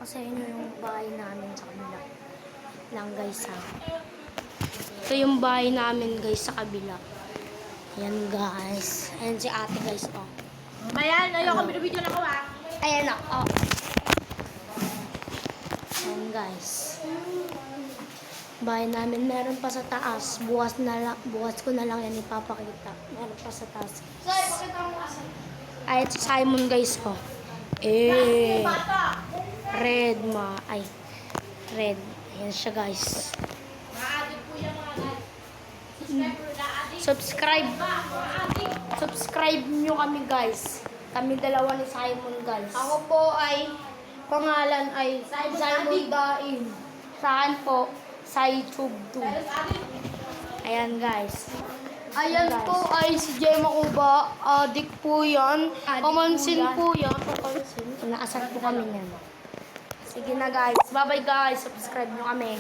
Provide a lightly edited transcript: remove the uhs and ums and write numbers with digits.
ko sa inyo yung bahay namin sa kabila. Lang guys ha. Ito yung bahay namin guys sa kabila. Ayan guys. Ayan si ate guys oh. Ayan, ayoko video na ko ah. Ayan o. Oh. Ayan guys. Bahay namin meron pa sa taas. Bukas ko na lang yan ipapakita. Meron pa sa taas. Sorry, pakita mo kasi. Ay, ito si Simon guys oh. Eh. Red red. Ayan siya guys. Maadik po yan mga guys. Subscribe nyo kami guys. Kami dalawa ni Simon guys. Ako po ay, pangalan ay Simon Daim. Saan po? Sa YouTube 2. Ayan guys. Ayan Guys. po ay si Gemma Cuba. Adik po yan. Pamansin po yan. Nakasat po kami niyan. Sige na guys. Bye bye guys. Subscribe nyo kami.